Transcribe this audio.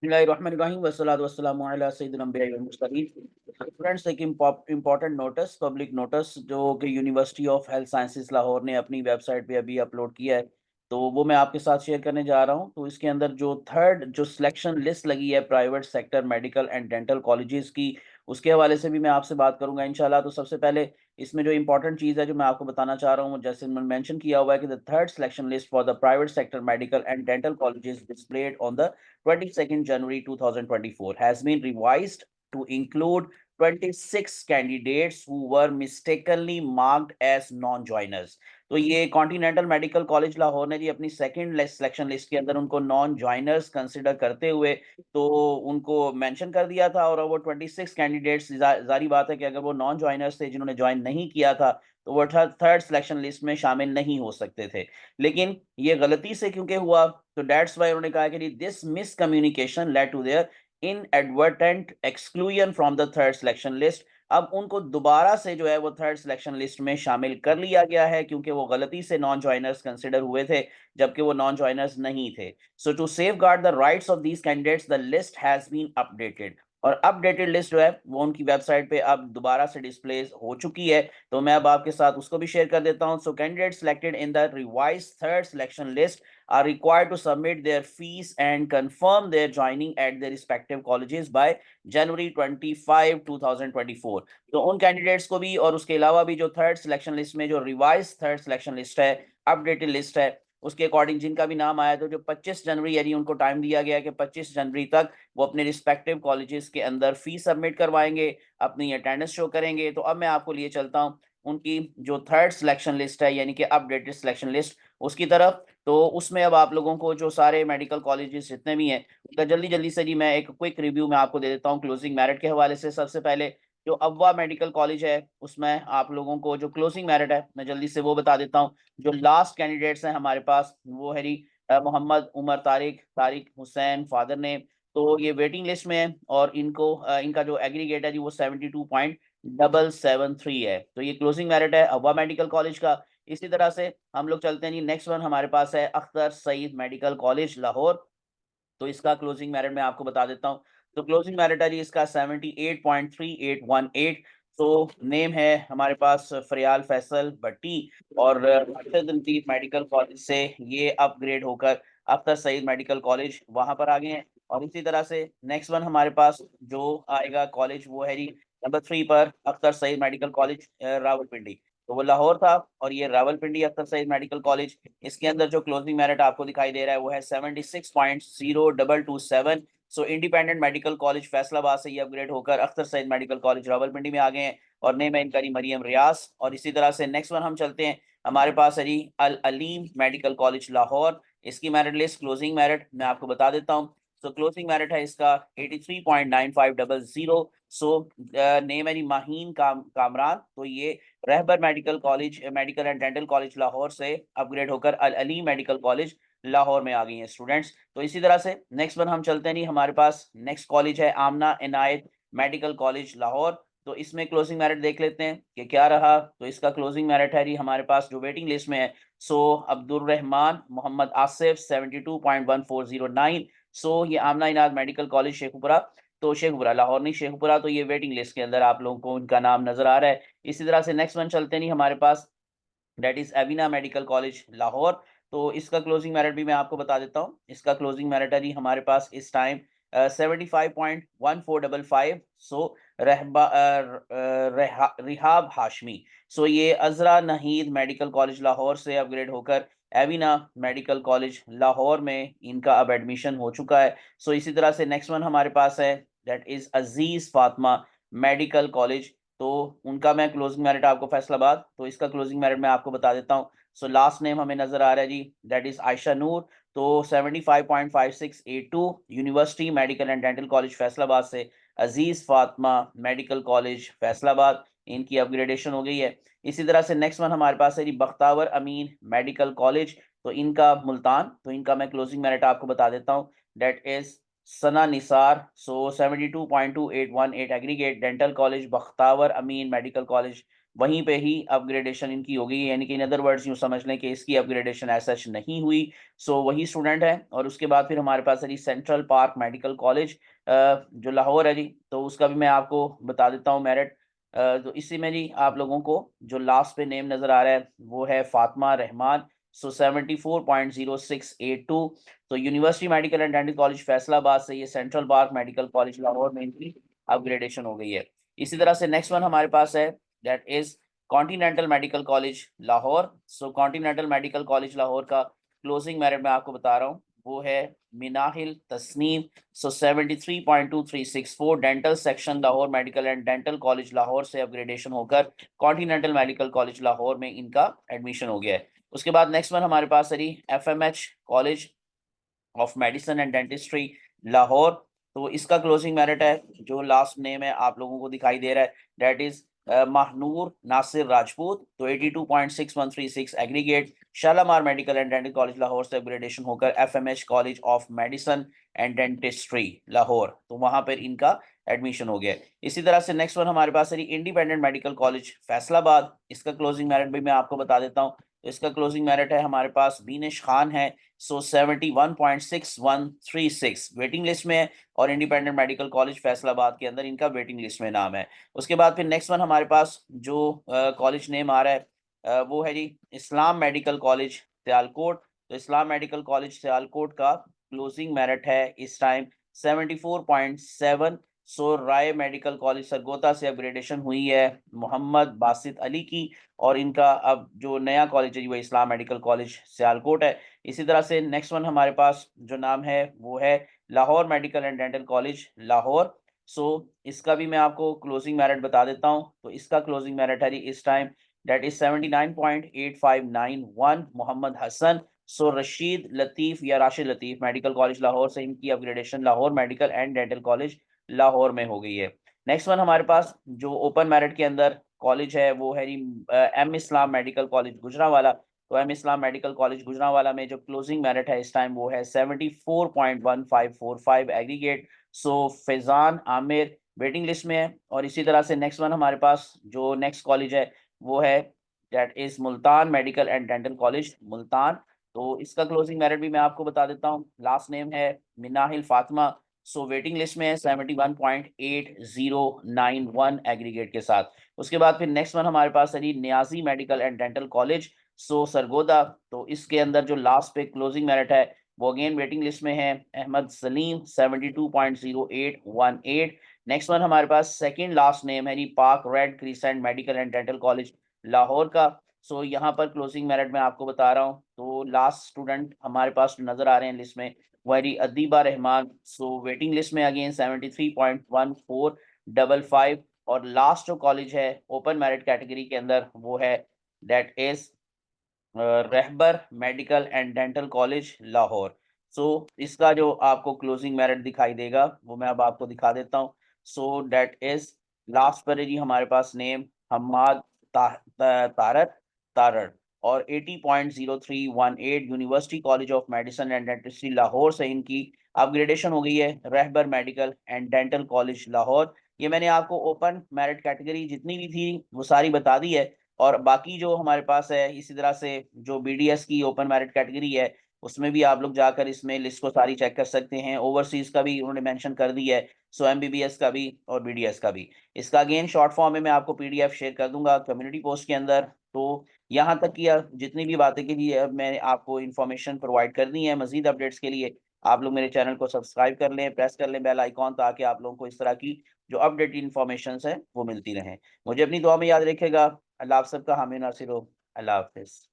बिस्मिल्लाहिर्रहमानिर्रहीम वस्सलातु वस्सलामु अला सय्यिदिल अंबिया'i वल मुरसलीन। फ्रेंड्स, एक इम्पोर्टेंट नोटिस, पब्लिक नोटिस जो कि university of health sciences Lahore ने अपनी वेबसाइट पे अभी अपलोड किया है, तो वो मैं आपके साथ शेयर करने जा रहा हूँ। तो इसके अंदर जो थर्ड जो सिलेक्शन लिस्ट लगी है private sector medical and dental colleges की, उसके हवाले से भी मैं आपसे बात करूंगा इंशाल्लाह। तो सबसे पहले इसमें जो इंपॉर्टेंट चीज़ है जो मैं आपको बताना चाह रहा हूँ, जैसे मैंने मेंशन किया हुआ है कि the third selection list for the private sector medical and dental colleges displayed on the 22nd January 2024 has been revised to include 26 candidates who were mistakenly marked as non-joiners। तो ये कॉन्टिनेंटल मेडिकल कॉलेज लाहौर ने जी अपनी second selection list के अंदर उनको non joiners consider करते हुए तो उनको मेंशन कर दिया था। और वो 26 कैंडिडेट्स, जारी बात है कि अगर वो नॉन ज्वाइनर्स थे जिन्होंने ज्वाइन नहीं किया था, तो वो थर्ड सिलेक्शन लिस्ट में शामिल नहीं हो सकते थे। लेकिन ये गलती से क्योंकि हुआ, तो दैट्स वाई उन्होंने कहा कि this miscommunication led to their inadvertent exclusion from the third selection list. अब उनको दोबारा से जो है वो थर्ड सिलेक्शन लिस्ट में शामिल कर लिया गया है, क्योंकि वो गलती से नॉन ज्वाइनर्स कंसिडर हुए थे जबकि वो नॉन ज्वाइनर्स नहीं थे। So to safeguard the rights of these candidates the list has been updated. और अपडेटेड लिस्ट जो है वो उनकी वेबसाइट पे अब दोबारा से डिस्प्ले हो चुकी है। तो मैं अब आपके साथ उसको भी शेयर कर देता हूं। So candidate selected in the revise third selection list are required to submit their fees and confirm their joining at their respective colleges by January 25, 2024। तो उन कैंडिडेट्स को भी और उसके अलावा भी जो थर्ड सिलेक्शन लिस्ट में जो रिवाइज थर्ड सिलेक्शन लिस्ट है, अपडेटेड लिस्ट है, उसके अकॉर्डिंग जिनका भी नाम आया, तो जो 25 जनवरी यानी उनको टाइम दिया गया है कि 25 जनवरी तक वो अपने रिस्पेक्टिव कॉलेजेस के अंदर फीस सबमिट करवाएंगे, अपनी अटेंडेंस शो करेंगे। तो अब मैं आपको लिए चलता हूँ उनकी जो थर्ड सिलेक्शन लिस्ट है यानी कि अपडेटेड सिलेक्शन लिस्ट उसकी तरफ। तो उसमें अब आप लोगों को जो सारे मेडिकल कॉलेजेस जितने भी हैं उनका जल्दी जल्दी से जी मैं एक क्विक रिव्यू में आपको दे देता हूँ क्लोजिंग मेरिट के हवाले से। सबसे पहले जो अव्वा मेडिकल कॉलेज है उसमें आप लोगों को जो क्लोजिंग मेरिट है मैं जल्दी से वो बता देता हूँ। जो लास्ट कैंडिडेट्स हैं हमारे पास वो है जी मोहम्मद उमर तारिक तारिक हुसैन फादर ने। तो ये वेटिंग लिस्ट में है और इनको इनका जो एग्रीगेट है जी वो 72.773 है। तो ये क्लोजिंग मेरिट है अव्वा मेडिकल कॉलेज का। इसी तरह से हम लोग चलते हैं जी, नेक्स्ट वन हमारे पास है अख्तर सईद मेडिकल कॉलेज लाहौर। तो इसका क्लोजिंग मेरिट मैं आपको बता देता हूँ। तो क्लोजिंग मेरिट है जी इसका 78.3818। तो नेम है हमारे पास फरियाल फैसल भट्टी। और अरशद लतीफ मेडिकल कॉलेज से ये अपग्रेड होकर अख्तर सईद मेडिकल कॉलेज वहां पर आ गए हैं। और इसी तरह से नेक्स्ट वन हमारे पास जो आएगा कॉलेज वो है जी नंबर 3 पर अख्तर सईद मेडिकल कॉलेज रावलपिंडी। तो वो लाहौर था और ये रावलपिंडी अख्तर सईद मेडिकल कॉलेज। इसके अंदर जो क्लोजिंग मेरिट आपको दिखाई दे रहा है वो है 76.0227। सो इंडिपेंडेंट मेडिकल कॉलेज फैसलाबाद से ये अपग्रेड होकर अख्तर सईद मेडिकल कॉलेज रावलपिंडी में आ गए हैं और नेम है इनका मरियम रियाज। और इसी तरह से नेक्स्ट वन हम चलते हैं, हमारे पास है जी अल अलीम मेडिकल कॉलेज लाहौर। इसकी मेरिट लिस्ट क्लोजिंग मेरिट मैं आपको बता देता हूँ। सो क्लोजिंग मेरिट है इसका 83.9500। सो नेम है जी माहीन कामरान। तो ये Rahbar medical college medical and dental college Lahore से अपग्रेड होकर अल अली मेडिकल कॉलेज लाहौर में आ गई हैं स्टूडेंट्स। तो इसी तरह से नेक्स्ट वन हम चलते हैं नहीं, हमारे पास नेक्स्ट कॉलेज है आमना इनायत मेडिकल कॉलेज लाहौर। तो इसमें क्लोजिंग मेरिट देख लेते हैं कि क्या रहा। तो इसका क्लोजिंग मेरिट है जी हमारे पास जो वेटिंग लिस्ट में है, सो अब्दुल रहमान मोहम्मद आसिफ 72.1409। सो ये आमना इनायत मेडिकल कॉलेज शेखुपुरा, तो शेखपुरा लाहौर नहीं शेखपुरा। तो ये वेटिंग लिस्ट के अंदर आप लोगों को उनका नाम नजर आ रहा है। इसी तरह से नेक्स्ट वन चलते नहीं, हमारे पास that is Avicenna medical college Lahore. तो इसका क्लोजिंग मेरिट भी मैं आपको बता देता हूँ। इसका क्लोजिंग मेरिट है जी हमारे पास इस टाइम 75.1455। सो रिहाब हाशमी। सो ये अजरा नहीद मेडिकल कॉलेज लाहौर से अपग्रेड होकर एविना मेडिकल कॉलेज लाहौर में इनका अब एडमिशन हो चुका है। सो इसी तरह से नेक्स्ट वन हमारे पास है that is Aziz Fatima medical college. तो उनका मैं क्लोजिंग मेरिट आपको फैसलाबाद, तो इसका क्लोजिंग मेरिट मैं आपको बता देता हूँ। सो लास्ट नेम हमें नजर आ रहा है जी दैट इज आयशा नूर। तो 75.5682 university medical and dental college Faisalabad से अजीज फातिमा मेडिकल कॉलेज फैसलाबाद इनकी अपग्रेडेशन हो गई है। इसी तरह से नेक्स्ट वन हमारे पास है जी बख्तावर अमीन मेडिकल कॉलेज। तो इनका मुल्तान, तो इनका मैं क्लोजिंग मेरिट आपको बता देता हूँ that is Sana Nisar. So 72.2818 aggregate dental college Bakhtawar Amin medical college वहीं पे ही अपग्रेडेशन इनकी हो गई है, यानी कि इन अदर वर्ड्स यूँ समझ लें कि इसकी अपग्रेडेशन एज सच नहीं हुई। सो वही स्टूडेंट है। और उसके बाद फिर हमारे पास है जी सेंट्रल पार्क मेडिकल कॉलेज जो लाहौर है जी, तो उसका भी मैं आपको बता देता हूँ मेरिट। तो इसी में जी आप लोगों को जो लास्ट पे नेम नज़र आ रहा है वो है फातिमा रहमान। सो 74.0682। तो university medical and dental college Faisalabad से ये central park medical college Lahore में इनकी अपग्रेडेशन हो गई है। इसी तरह से नेक्स्ट वन हमारे पास है, that is continental medical college Lahore. So continental medical college Lahore का क्लोजिंग मेरिट मैं आपको बता रहा हूँ, वो है मिनाहिल तस्नीम। सो 73.2364 dental section Lahore medical and dental college Lahore से अपग्रेडेशन होकर कॉन्टिनेंटल मेडिकल कॉलेज लाहौर में इनका एडमिशन हो गया है। उसके बाद नेक्स्ट वन हमारे पास है FMH college of medicine and dentistry Lahore. तो इसका क्लोजिंग मेरिट है, जो लास्ट नेम है आप लोगों को दिखाई दे रहा है, दैट इज महनूर नासिर राजपूत। तो 82.6136 aggregate Shalamar medical and dental college Lahore से अपग्रेडेशन होकर FMH college of medicine and dentistry Lahore, तो वहां पर इनका एडमिशन हो गया। इसी तरह से नेक्स्ट वन हमारे पास है इंडिपेंडेंट मेडिकल कॉलेज फैसलाबाद। इसका क्लोजिंग मेरिट भी मैं आपको बता देता हूँ। तो इसका क्लोजिंग मेरिट है हमारे पास बीनिश खान है। सो 71.6136 वेटिंग लिस्ट में है और इंडिपेंडेंट मेडिकल कॉलेज फैसलाबाद के अंदर इनका वेटिंग लिस्ट में नाम है। उसके बाद फिर नेक्स्ट वन हमारे पास जो कॉलेज नेम आ रहा है वो है जी इस्लाम मेडिकल कॉलेज सियालकोट। तो इस्लाम मेडिकल कॉलेज सियालकोट का क्लोजिंग मेरिट है इस टाइम 74.7। सो राय मेडिकल कॉलेज सरगोदा से अपग्रेडेशन हुई है मोहम्मद बासित अली की, और इनका अब जो नया कॉलेज है वो इस्लाम मेडिकल कॉलेज सियालकोट है। इसी तरह से नेक्स्ट वन हमारे पास जो नाम है वो है Lahore medical and dental college Lahore. So इसका भी मैं आपको क्लोजिंग मेरिट बता देता हूँ। तो इसका क्लोजिंग मेरिट है जी इस time, that is 79.8591 Mohammad Hasan. So Rashid Latif या राशिद लतीफ मेडिकल कॉलेज लाहौर से इनकी upgradation Lahore medical and dental college Lahore में हो गई है। नेक्स्ट वन हमारे पास जो ओपन मेरिट के अंदर कॉलेज है वो है एम इस्लाम मेडिकल कॉलेज गुजरांवाला। तो एम इस्लाम मेडिकल कॉलेज गुजरांवाला में जो क्लोजिंग मेरिट है इस टाइम वो है 74.1545 एग्रीगेट। सो फैजान आमिर वेटिंग लिस्ट में है। और इसी तरह से नेक्स्ट वन हमारे पास जो नेक्स्ट कॉलेज है वो है, that is Multan medical and dental college Multan. तो इसका क्लोजिंग मेरिट भी मैं आपको बता देता हूँ। लास्ट नेम है Minahil Fatima. So waiting list में है 71.8091 एग्रीगेट के साथ। उसके बाद फिर नेक्स्ट वन हमारे पास है जी Niazi medical and dental college so Sargodha. तो इसके अंदर जो लास्ट पे क्लोजिंग मेरिट है वो अगेन वेटिंग लिस्ट में है अहमद सलीम 72.0818। नेक्स्ट वन हमारे पास सेकंड लास्ट नेम है जी पाक red crescent medical and dental college Lahore का। सो यहाँ पर क्लोजिंग मेरिट मैं आपको बता रहा हूँ। तो लास्ट स्टूडेंट हमारे पास नजर आ रहे हैं लिस्ट में वही Adiba Rahman. So waiting list में अगेन 73.1455। और लास्ट जो कॉलेज है ओपन मेरिट कैटेगरी के अंदर वो है, that is Rahbar medical and dental college Lahore. So इसका जो आपको क्लोजिंग मेरिट दिखाई देगा वो मैं अब आपको दिखा देता हूँ। सो दैट इज लास्ट पर है जी हमारे पास नेम हम्माद तारक तारड़। और 80.0318 university college of medicine and dentistry Lahore से इनकी अपग्रेडेशन हो गई है Rahbar medical and dental college Lahore. ये मैंने आपको ओपन मेरिट कैटेगरी जितनी भी थी वो सारी बता दी है। और बाकी जो हमारे पास है इसी तरह से जो BDS की ओपन मेरिट कैटेगरी है उसमें भी आप लोग जाकर इसमें लिस्ट को सारी चेक कर सकते हैं। ओवरसीज का भी उन्होंने मेंशन कर दी है, सो MBBS का भी और BDS का भी। इसका अगेन शॉर्ट फॉर्म में मैं आपको PDF शेयर कर दूंगा कम्युनिटी पोस्ट के अंदर। तो यहाँ तक कि जितनी भी बातें की थी मैंने आपको इन्फॉर्मेशन प्रोवाइड कर दी है। मजीद अपडेट्स के लिए आप लोग मेरे चैनल को सब्सक्राइब कर लें, प्रेस कर लें बेल आइकॉन, ताकि आप लोगों को इस तरह की जो अपडेटेड इन्फॉर्मेशन है वो मिलती रहें। मुझे अपनी दुआ में याद रखेगा। अल्लाह आप सबका हामी नासिर हो। अल्लाह हाफिज़।